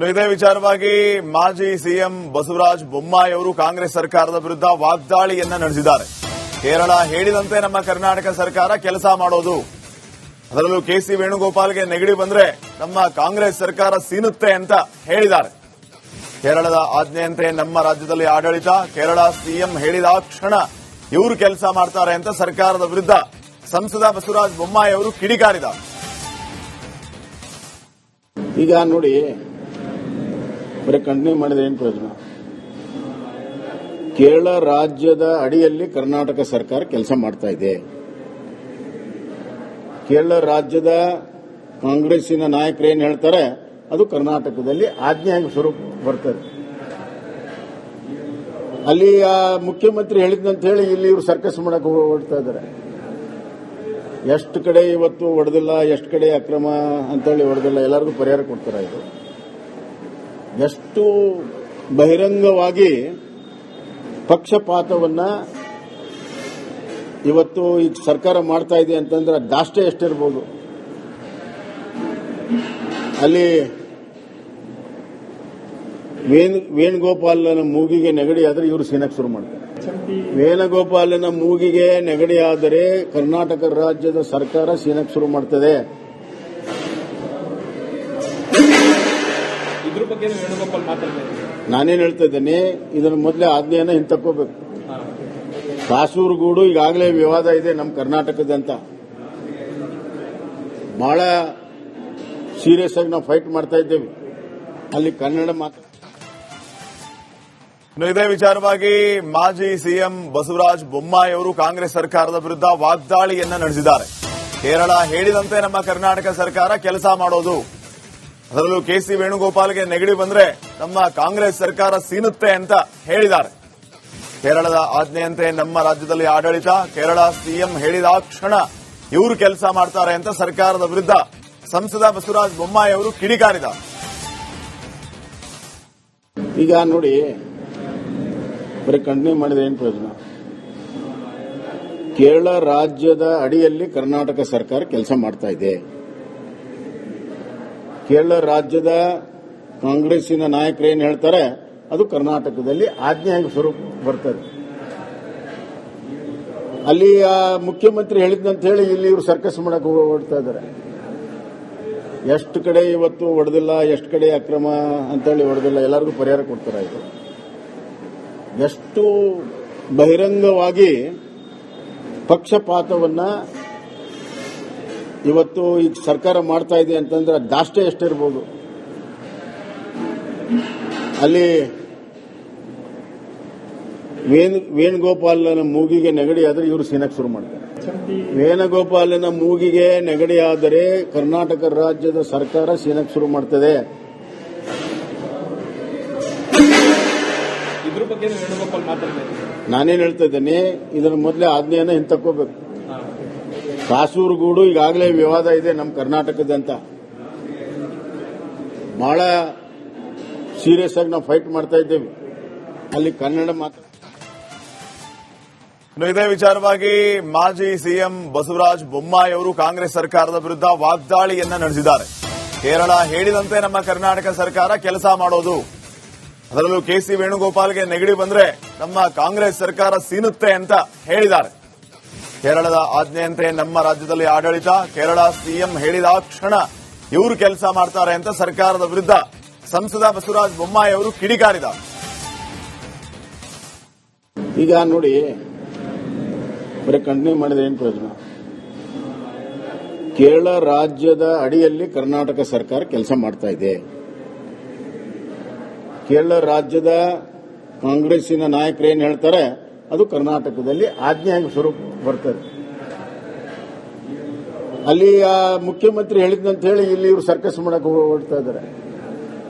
ಇದೇ ವಿಚಾರವಾಗಿ ಮಾಜಿ ಸಿಎಂ ಬಸವರಾಜ ಬೊಮ್ಮಾಯಿ ಅವರು ಕಾಂಗ್ರೆಸ್ ಸರ್ಕಾರದ ವಿರುದ್ಧ ವಾಗ್ದಾಳಿಯನ್ನ ನಡೆಸಿದ್ದಾರೆ. ಕೇರಳ ಹೇಳಿದಂತೆ ನಮ್ಮ ಕರ್ನಾಟಕ ಸರ್ಕಾರ ಕೆಲಸ ಮಾಡೋದು, ಅದರಲ್ಲೂ ಕೆಸಿ ವೇಣುಗೋಪಾಲ್ಗೆ ನೆಗಡಿ ಬಂದ್ರೆ ನಮ್ಮ ಕಾಂಗ್ರೆಸ್ ಸರ್ಕಾರ ಸೀನುತ್ತೆ ಅಂತ ಹೇಳಿದ್ದಾರೆ. ಕೇರಳದ ಆಜ್ಞೆಯಂತೆ ನಮ್ಮ ರಾಜ್ಯದಲ್ಲಿ ಆಡಳಿತ, ಕೇರಳ ಸಿಎಂ ಹೇಳಿದ ಕ್ಷಣ ಇವರು ಕೆಲಸ ಮಾಡ್ತಾರೆ ಅಂತ ಸರ್ಕಾರದ ವಿರುದ್ಧ ಸಂಸದ ಬಸವರಾಜ ಬೊಮ್ಮಾಯಿ ಅವರು ಕಿಡಿಕಾರಿದ್ದಾರೆ. ಈಗ ನೋಡಿ, ಬರೀ ಕಂಟಿನ್ಯೂ ಮಾಡಿದ್ರೆ ಏನು ಪ್ರಯೋಜನ? ಕೇರಳ ರಾಜ್ಯದ ಅಡಿಯಲ್ಲಿ ಕರ್ನಾಟಕ ಸರ್ಕಾರ ಕೆಲಸ ಮಾಡ್ತಾ ಇದೆ. ಕೇರಳ ರಾಜ್ಯದ ಕಾಂಗ್ರೆಸ್ಸಿನ ನಾಯಕರು ಏನು ಹೇಳ್ತಾರೆ ಅದು ಕರ್ನಾಟಕದಲ್ಲಿ ಆಜ್ಞೆಯಾಗಿ ಸ್ವರೂಪ ಬರ್ತದೆ. ಅಲ್ಲಿ ಮುಖ್ಯಮಂತ್ರಿ ಹೇಳಿದಂತ ಹೇಳಿ ಇಲ್ಲಿ ಇವರು ಸರ್ಕಸ್ ಮಾಡಕ್ಕೆ ಹೊರಡ್ತಾ ಇದ್ದಾರೆ. ಎಷ್ಟು ಕಡೆ ಇವತ್ತು ಹೊಡೆದಿಲ್ಲ, ಎಷ್ಟು ಕಡೆ ಅಕ್ರಮ ಅಂತೇಳಿ ಹೊಡೆದಿಲ್ಲ, ಎಲ್ಲರಿಗೂ ಪರಿಹಾರ ಕೊಡ್ತಾರೆ. ಇದು ಎಷ್ಟು ಬಹಿರಂಗವಾಗಿ ಪಕ್ಷಪಾತವನ್ನ ಇವತ್ತು ಈ ಸರ್ಕಾರ ಮಾಡ್ತಾ ಇದೆ ಅಂತಂದ್ರೆ ದಾಷ್ಟೇ ಎಷ್ಟಿರ್ಬೋದು. ಅಲ್ಲಿ ವೇಣುಗೋಪಾಲನ ಮೂಗಿಗೆ ನೆಗಡಿ ಆದರೆ ಇವರು ಸೀನಕ್ಕೆ ಶುರು ಮಾಡ್ತಾರೆ. ವೇಣುಗೋಪಾಲನ ಮೂಗಿಗೆ ನೆಗಡಿ ಆದರೆ ಕರ್ನಾಟಕ ರಾಜ್ಯದ ಸರ್ಕಾರ ಸೀನಕ್ಕೆ ಶುರು ಮಾಡ್ತದೆ. ಇದ್ರ ಬಗ್ಗೆ ವೇಣುಗೋಪಾಲ್ ಮಾತಾಡಬೇಕು. ನಾನೇನು ಹೇಳ್ತಾ ಇದ್ದೇನೆ, ಇದರ ಮೊದಲೇ ಆಜ್ಞೆಯನ್ನು ಹಿಂತಕ್ಕೋಬೇಕು. ಕಾಸೂರುಗೂಡು ಈಗಾಗಲೇ ವಿವಾದ ಇದೆ ನಮ್ಮ ಕರ್ನಾಟಕದಂತ. ಬಹಳ ಸೀರಿಯಸ್ ಆಗಿ ನಾವು ಫೈಟ್ ಮಾಡ್ತಾ ಇದ್ದೇವೆ. ಅಲ್ಲಿ ಕನ್ನಡ ಇದೇ ವಿಚಾರವಾಗಿ ಮಾಜಿ ಸಿಎಂ ಬಸವರಾಜ ಬೊಮ್ಮಾಯಿ ಅವರು ಕಾಂಗ್ರೆಸ್ ಸರ್ಕಾರದ ವಿರುದ್ಧ ವಾಗ್ದಾಳಿಯನ್ನ ನಡೆಸಿದ್ದಾರೆ. ಕೇರಳ ಹೇಳಿದಂತೆ ನಮ್ಮ ಕರ್ನಾಟಕ ಸರ್ಕಾರ ಕೆಲಸ ಮಾಡೋದು, ಅದರಲ್ಲೂ ಕೆಸಿ ವೇಣುಗೋಪಾಲ್ಗೆ ನೆಗಡಿ ಬಂದ್ರೆ ನಮ್ಮ ಕಾಂಗ್ರೆಸ್ ಸರ್ಕಾರ ಸೀನುತ್ತೆ ಅಂತ ಹೇಳಿದ್ದಾರೆ. ಕೇರಳದ ಆಜ್ಞೆಯಂತೆ ನಮ್ಮ ರಾಜ್ಯದಲ್ಲಿ ಆಡಳಿತ, ಕೇರಳ ಸಿಎಂ ಹೇಳಿದ ಕ್ಷಣ ಇವರು ಕೆಲಸ ಮಾಡ್ತಾರೆ ಅಂತ ಸರ್ಕಾರದ ವಿರುದ್ಧ ಸಂಸದ ಬಸವರಾಜ ಬೊಮ್ಮಾಯಿ ಅವರು ಕಿಡಿಕಾರಿದ್ದಾರೆ. ಈಗ ನೋಡಿ, ಬರೀ ಕಂಟಿನ್ಯೂ ಮಾಡಿದ್ರೆ ಏನು ಪ್ರಯೋಜನ? ಕೇರಳ ರಾಜ್ಯದ ಅಡಿಯಲ್ಲಿ ಕರ್ನಾಟಕ ಸರ್ಕಾರ ಕೆಲಸ ಮಾಡ್ತಾ ಇದೆ. ಕೇರಳ ರಾಜ್ಯದ ಕಾಂಗ್ರೆಸ್ಸಿನ ನಾಯಕರು ಏನು ಹೇಳ್ತಾರೆ ಅದು ಕರ್ನಾಟಕದಲ್ಲಿ ಆಜ್ಞೆಯಾಗಿ ಸ್ವರೂಪ ಬರ್ತದೆ. ಅಲ್ಲಿ ಮುಖ್ಯಮಂತ್ರಿ ಹೇಳಿದಂತ ಹೇಳಿ ಇಲ್ಲಿ ಇವರು ಸರ್ಕಸ್ ಮಾಡಕ್ಕೆ ಹೊರಡ್ತಾ ಇದ್ದಾರೆ. ಎಷ್ಟು ಕಡೆ ಇವತ್ತು ಹೊಡೆದಿಲ್ಲ, ಎಷ್ಟು ಕಡೆ ಅಕ್ರಮ ಅಂತೇಳಿ ಹೊಡೆದಿಲ್ಲ, ಎಲ್ಲರಿಗೂ ಪರಿಹಾರ ಕೊಡ್ತಾರೆ. ಇದು ಎಷ್ಟು ಬಹಿರಂಗವಾಗಿ ಪಕ್ಷಪಾತವನ್ನ ಇವತ್ತು ಈ ಸರ್ಕಾರ ಮಾಡ್ತಾ ಇದೆ ಅಂತಂದ್ರೆ ದಾಷ್ಟೇ ಎಷ್ಟಿರ್ಬೋದು. ಅಲ್ಲಿ ವೇಣುಗೋಪಾಲನ ಮೂಗಿಗೆ ನೆಗಡಿ ಆದರೆ ಇವರು ಸೀನಕ್ಕೆ ಶುರು ಮಾಡ್ತಾರೆ. ವೇಣುಗೋಪಾಲನ ಮೂಗಿಗೆ ನೆಗಡಿ ಆದರೆ ಕರ್ನಾಟಕ ರಾಜ್ಯದ ಸರ್ಕಾರ ಸೀನಕ್ಕೆ ಶುರು ಮಾಡ್ತದೆ. ಇದ್ರ ಬಗ್ಗೆ ವೇಣುಗೋಪಾಲ್ ಮಾತಾಡಬೇಕು. ನಾನೇನು ಹೇಳ್ತಾ ಇದ್ದೇನೆ, ಇದರ ಮೊದಲೇ ಆಜ್ಞೆಯನ್ನು ಹಿಂತಕ್ಕೋಬೇಕು. ಕಾಸೂರುಗೂಡು ಈಗಾಗಲೇ ವಿವಾದ ಇದೆ ನಮ್ಮ ಕರ್ನಾಟಕದಂತ. ಬಹಳ ಸೀರಿಯಸ್ ಆಗಿ ನಾವು ಫೈಟ್ ಮಾಡ್ತಾ ಇದ್ದೇವೆ. ಅಲ್ಲಿ ಕನ್ನಡ ಇದೇ ವಿಚಾರವಾಗಿ ಮಾಜಿ ಸಿಎಂ ಬಸವರಾಜ ಬೊಮ್ಮಾಯಿ ಅವರು ಕಾಂಗ್ರೆಸ್ ಸರ್ಕಾರದ ವಿರುದ್ಧ ವಾಗ್ದಾಳಿಯನ್ನ ನಡೆಸಿದ್ದಾರೆ. ಕೇರಳ ಹೇಳಿದಂತೆ ನಮ್ಮ ಕರ್ನಾಟಕ ಸರ್ಕಾರ ಕೆಲಸ ಮಾಡೋದು, ಅದರಲ್ಲೂ ಕೆಸಿ ವೇಣುಗೋಪಾಲ್ಗೆ ನೆಗಡಿ ಬಂದ್ರೆ ನಮ್ಮ ಕಾಂಗ್ರೆಸ್ ಸರ್ಕಾರ ಸೀನುತ್ತೆ ಅಂತ ಹೇಳಿದ್ದಾರೆ. ಕೇರಳದ ಆಜ್ಞೆಯಂತೆ ನಮ್ಮ ರಾಜ್ಯದಲ್ಲಿ ಆಡಳಿತ, ಕೇರಳ ಸಿಎಂ ಹೇಳಿದ ಕ್ಷಣ ಇವರು ಕೆಲಸ ಮಾಡ್ತಾರೆ ಅಂತ ಸರ್ಕಾರದ ವಿರುದ್ಧ ಸಂಸದ ಬಸವರಾಜ ಬೊಮ್ಮಾಯಿ ಅವರು ಕಿಡಿಕಾರಿದ್ದಾರೆ. ಈಗ ನೋಡಿ, ಬರೀ ಕಂಟಿನ್ಯೂ ಮಾಡಿದ್ರೆ ಏನು ಪ್ರಯೋಜನ? ಕೇರಳ ರಾಜ್ಯದ ಅಡಿಯಲ್ಲಿ ಕರ್ನಾಟಕ ಸರ್ಕಾರ ಕೆಲಸ ಮಾಡ್ತಾ ಇದೆ. ಕೇರಳ ರಾಜ್ಯದ ಕಾಂಗ್ರೆಸ್ಸಿನ ನಾಯಕರು ಏನು ಹೇಳ್ತಾರೆ ಅದು ಕರ್ನಾಟಕದಲ್ಲಿ ಆಜ್ಞೆಯಾಗಿ ಸ್ವರೂಪ ಬರ್ತದೆ. ಅಲ್ಲಿ ಮುಖ್ಯಮಂತ್ರಿ ಹೇಳಿದಂತ ಹೇಳಿ ಇಲ್ಲಿ ಇವರು ಸರ್ಕಸ್ ಮಾಡಕ್ಕೆ ಹೊರಡ್ತಾ ಇದ್ದಾರೆ.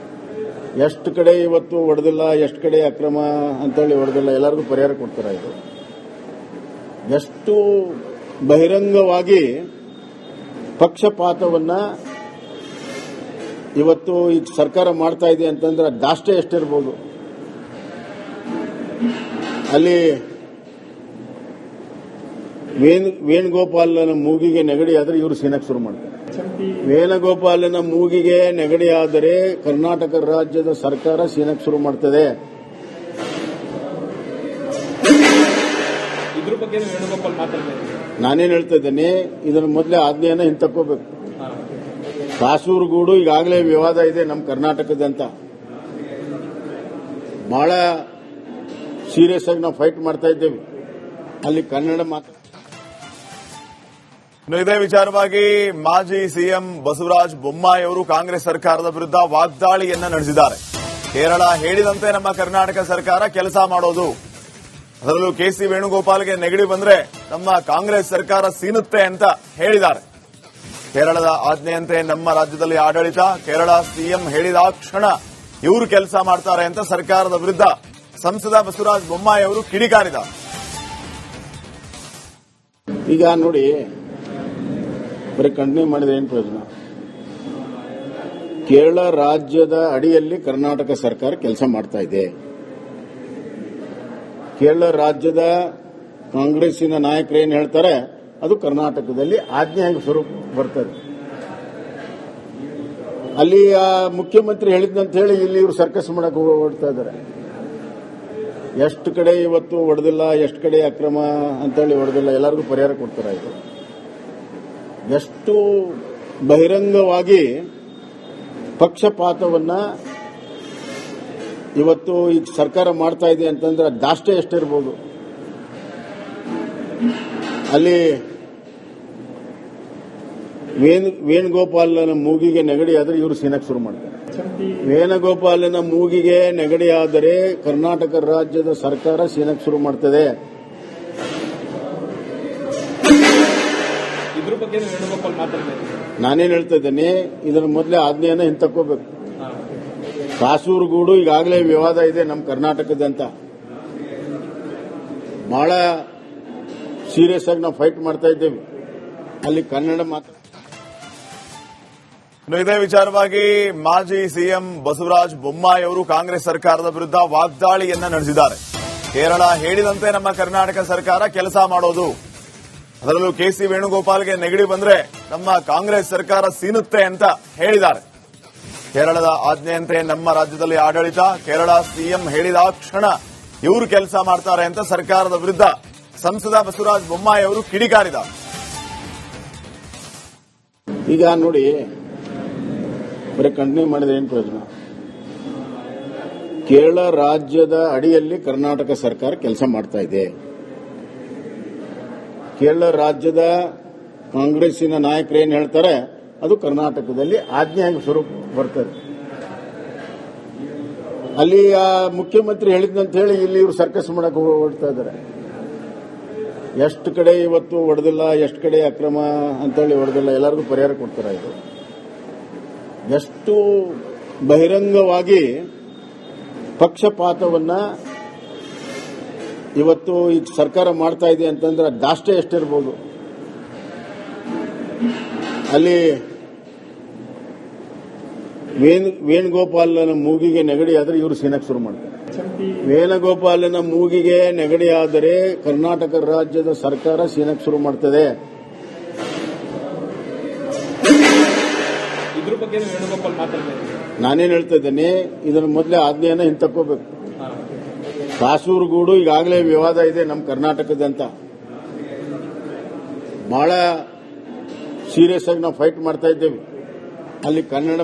ಎಷ್ಟು ಕಡೆ ಇವತ್ತು ಹೊಡೆದಿಲ್ಲ, ಎಷ್ಟು ಕಡೆ ಅಕ್ರಮ ಅಂತೇಳಿ ಹೊಡೆದಿಲ್ಲ, ಎಲ್ಲರಿಗೂ ಪರಿಹಾರ ಕೊಡ್ತಾರೆ. ಇದು ಎಷ್ಟು ಬಹಿರಂಗವಾಗಿ ಪಕ್ಷಪಾತವನ್ನ ಇವತ್ತು ಈ ಸರ್ಕಾರ ಮಾಡ್ತಾ ಇದೆ ಅಂತಂದ್ರೆ ದಾಷ್ಟೇ ಎಷ್ಟಿರ್ಬೋದು. ಅಲ್ಲಿ ವೇಣುಗೋಪಾಲನ ಮೂಗಿಗೆ ನೆಗಡಿ ಆದರೆ ಇವರು ಸೀನಕ್ಕೆ ಶುರು ಮಾಡ್ತಾರೆ. ವೇಣುಗೋಪಾಲನ ಮೂಗಿಗೆ ನೆಗಡಿಯಾದರೆ ಕರ್ನಾಟಕ ರಾಜ್ಯದ ಸರ್ಕಾರ ಸೀನಕ್ಕೆ ಶುರು ಮಾಡ್ತದೆ. ಇದ್ರ ಬಗ್ಗೆ ವೇಣುಗೋಪಾಲ್ ಮಾತಾಡಬೇಕು. ನಾನೇನ್ ಹೇಳ್ತಾ ಇದ್ದೇನೆ, ಇದರ ಮೊದಲೇ ಆಜ್ಞೆಯನ್ನ ಹಿಂತಕ್ಕೋಬೇಕು. ಕಾಸೂರುಗೂಡು ಈಗಾಗಲೇ ವಿವಾದ ಇದೆ ನಮ್ಮ ಕರ್ನಾಟಕದಂತ. ಬಹಳ ಸೀರಿಯಸ್ ಆಗಿ ನಾವು ಫೈಟ್ ಮಾಡ್ತಾ ಇದ್ದೇವೆ. ಅಲ್ಲಿ ಕನ್ನಡ ಇದೇ ವಿಚಾರವಾಗಿ ಮಾಜಿ ಸಿಎಂ ಬಸವರಾಜ ಬೊಮ್ಮಾಯಿ ಅವರು ಕಾಂಗ್ರೆಸ್ ಸರ್ಕಾರದ ವಿರುದ್ಧ ವಾಗ್ದಾಳಿಯನ್ನ ನಡೆಸಿದ್ದಾರೆ. ಕೇರಳ ಹೇಳಿದಂತೆ ನಮ್ಮ ಕರ್ನಾಟಕ ಸರ್ಕಾರ ಕೆಲಸ ಮಾಡೋದು, ಅದರಲ್ಲೂ ಕೆಸಿ ವೇಣುಗೋಪಾಲ್ಗೆ ನೆಗಡಿ ಬಂದ್ರೆ ನಮ್ಮ ಕಾಂಗ್ರೆಸ್ ಸರ್ಕಾರ ಸೀನುತ್ತೆ ಅಂತ ಹೇಳಿದ್ದಾರೆ. ಕೇರಳದ ಆಜ್ಞೆಯಂತೆ ನಮ್ಮ ರಾಜ್ಯದಲ್ಲಿ ಆಡಳಿತ, ಕೇರಳ ಸಿಎಂ ಹೇಳಿದ ಕ್ಷಣ ಇವರು ಕೆಲಸ ಮಾಡ್ತಾರೆ ಅಂತ ಸರ್ಕಾರದ ವಿರುದ್ಧ ಸಂಸದ ಬಸವರಾಜ ಬೊಮ್ಮಾಯಿ ಅವರು ಕಿಡಿಕಾರಿದ್ದಾರೆ. ಈಗ ನೋಡಿ, ಬರೀ ಕಂಟಿನ್ಯೂ ಮಾಡಿದ್ರೆ ಏನು ಪ್ರಯೋಜನ? ಕೇರಳ ರಾಜ್ಯದ ಅಡಿಯಲ್ಲಿ ಕರ್ನಾಟಕ ಸರ್ಕಾರ ಕೆಲಸ ಮಾಡ್ತಾ ಇದೆ. ಕೇರಳ ರಾಜ್ಯದ ಕಾಂಗ್ರೆಸ್ಸಿನ ನಾಯಕರು ಏನು ಹೇಳ್ತಾರೆ ಅದು ಕರ್ನಾಟಕದಲ್ಲಿ ಆಜ್ಞೆಯಾಗಿ ಸ್ವರೂಪ ಬರ್ತದೆ. ಅಲ್ಲಿ ಮುಖ್ಯಮಂತ್ರಿ ಹೇಳಿದ್ನಂತ ಹೇಳಿ ಇಲ್ಲಿ ಇವರು ಸರ್ಕಸ್ ಮಾಡಕ್ಕೆ ಹೊರಡ್ತಾ ಇದ್ದಾರೆ. ಎಷ್ಟು ಕಡೆ ಇವತ್ತು ಹೊಡೆದಿಲ್ಲ, ಎಷ್ಟು ಕಡೆ ಅಕ್ರಮ ಅಂತೇಳಿ ಹೊಡೆದಿಲ್ಲ, ಎಲ್ಲರಿಗೂ ಪರಿಹಾರ ಕೊಡ್ತಾರೆ. ಇದು ಎಷ್ಟು ಬಹಿರಂಗವಾಗಿ ಪಕ್ಷಪಾತವನ್ನ ಇವತ್ತು ಈ ಸರ್ಕಾರ ಮಾಡ್ತಾ ಇದೆ ಅಂತಂದ್ರೆ ದಾಷ್ಟೆ ಎಷ್ಟಿರ್ಬೋದು. ಅಲ್ಲಿ ವೇಣುಗೋಪಾಲನ ಮೂಗಿಗೆ ನೆಗಡಿ ಆದರೆ ಇವರು ಸೀನಕ್ಕೆ ಶುರು ಮಾಡ್ತಾರೆ. ವೇಣುಗೋಪಾಲನ ಮೂಗಿಗೆ ನೆಗಡಿಯಾದರೆ ಕರ್ನಾಟಕ ರಾಜ್ಯದ ಸರ್ಕಾರ ಸೀನಕ್ಕೆ ಶುರು ಮಾಡ್ತದೆ. ಇದ್ರ ಬಗ್ಗೆ ವೇಣುಗೋಪಾಲ್ ಮಾತಾಡಬೇಕು. ನಾನೇನ್ ಹೇಳ್ತಾ ಇದ್ದೇನೆ, ಇದರ ಮೊದಲೇ ಆಜ್ಞೆಯನ್ನ ಹಿಂತಕ್ಕೋಬೇಕು. ಕಾಸೂರುಗೂಡು ಈಗಾಗಲೇ ವಿವಾದ ಇದೆ ನಮ್ಮ ಕರ್ನಾಟಕದಂತ. ಬಹಳ ಸೀರಿಯಸ್ ಆಗಿ ನಾವು ಫೈಟ್ ಮಾಡ್ತಾ ಇದ್ದೇವೆ. ಅಲ್ಲಿ ಕನ್ನಡ ಇದೇ ವಿಚಾರವಾಗಿ ಮಾಜಿ ಸಿಎಂ ಬಸವರಾಜ ಬೊಮ್ಮಾಯಿ ಅವರು ಕಾಂಗ್ರೆಸ್ ಸರ್ಕಾರದ ವಿರುದ್ಧ ವಾಗ್ದಾಳಿಯನ್ನ ನಡೆಸಿದ್ದಾರೆ. ಕೇರಳ ಹೇಳಿದಂತೆ ನಮ್ಮ ಕರ್ನಾಟಕ ಸರ್ಕಾರ ಕೆಲಸ ಮಾಡೋದು, ಅದರಲ್ಲೂ ಕೆಸಿ ವೇಣುಗೋಪಾಲ್ಗೆ ನೆಗಡಿ ಬಂದ್ರೆ ನಮ್ಮ ಕಾಂಗ್ರೆಸ್ ಸರ್ಕಾರ ಸೀನುತ್ತೆ ಅಂತ ಹೇಳಿದ್ದಾರೆ. ಕೇರಳದ ಆಜ್ಞೆಯಂತೆ ನಮ್ಮ ರಾಜ್ಯದಲ್ಲಿ ಆಡಳಿತ, ಕೇರಳ ಸಿಎಂ ಹೇಳಿದ ಕ್ಷಣ ಇವರು ಕೆಲಸ ಮಾಡ್ತಾರೆ ಅಂತ ಸರ್ಕಾರದ ವಿರುದ್ಧ ಸಂಸದ ಬಸವರಾಜ ಬೊಮ್ಮಾಯಿ ಅವರು ಕಿಡಿಕಾರಿದ್ದಾರೆ. ಈಗ ನೋಡಿ, ಬರೀ ಕಂಟಿನ್ಯೂ ಮಾಡಿದ್ರೆ ಏನು ಪ್ರಯೋಜನ? ಕೇರಳ ರಾಜ್ಯದ ಅಡಿಯಲ್ಲಿ ಕರ್ನಾಟಕ ಸರ್ಕಾರ ಕೆಲಸ ಮಾಡ್ತಾ ಇದೆ. ಕೇರಳ ರಾಜ್ಯದ ಕಾಂಗ್ರೆಸ್ಸಿನ ನಾಯಕರು ಏನು ಹೇಳ್ತಾರೆ ಅದು ಕರ್ನಾಟಕದಲ್ಲಿ ಆಜ್ಞೆಯಾಗಿ ಸ್ವರೂಪ ಬರ್ತದೆ. ಅಲ್ಲಿ ಮುಖ್ಯಮಂತ್ರಿ ಹೇಳಿದ್ನಂತ ಹೇಳಿ ಇಲ್ಲಿ ಇವರು ಸರ್ಕಸ್ ಮಾಡಕ್ಕೆ ಹೊರಡ್ತಾ ಇದ್ದಾರೆ. ಎಷ್ಟು ಕಡೆ ಇವತ್ತು ಹೊಡೆದಿಲ್ಲ, ಎಷ್ಟು ಕಡೆ ಅಕ್ರಮ ಅಂತೇಳಿ ಹೊಡೆದಿಲ್ಲ, ಎಲ್ಲರಿಗೂ ಪರಿಹಾರ ಕೊಡ್ತಾರೆ. ಇದು ಎಷ್ಟು ಬಹಿರಂಗವಾಗಿ ಪಕ್ಷಪಾತವನ್ನ ಇವತ್ತು ಈ ಸರ್ಕಾರ ಮಾಡ್ತಾ ಇದೆ ಅಂತಂದ್ರೆ ದಾಷ್ಟೆ ಎಷ್ಟಿರ್ಬೋದು. ಅಲ್ಲಿ ವೇಣುಗೋಪಾಲನ ಮೂಗಿಗೆ ನೆಗಡಿ ಆದರೆ ಇವರು ಸೀನಕ್ಕೆ ಶುರು ಮಾಡ್ತಾರೆ. ವೇಣುಗೋಪಾಲನ ಮೂಗಿಗೆ ನೆಗಡಿಯಾದರೆ ಕರ್ನಾಟಕ ರಾಜ್ಯದ ಸರ್ಕಾರ ಸೀನಕ್ಕೆ ಶುರು ಮಾಡ್ತದೆ. ಇದ್ರ ಬಗ್ಗೆ ವೇಣುಗೋಪಾಲ್ ಮಾತಾಡಬೇಕು. ನಾನೇನ್ ಹೇಳ್ತಾ ಇದ್ದೇನೆ, ಇದರ ಮೊದಲೇ ಆಜ್ಞೆಯನ್ನ ಹಿಂತಕ್ಕೋಬೇಕು. ಕಾಸೂರುಗೂಡು ಈಗಾಗಲೇ ವಿವಾದ ಇದೆ ನಮ್ಮ ಕರ್ನಾಟಕದಂತ. ಬಹಳ ಸೀರಿಯಸ್ ಆಗಿ ನಾವು ಫೈಟ್ ಮಾಡ್ತಾ ಇದ್ದೇವೆ. ಅಲ್ಲಿ ಕನ್ನಡ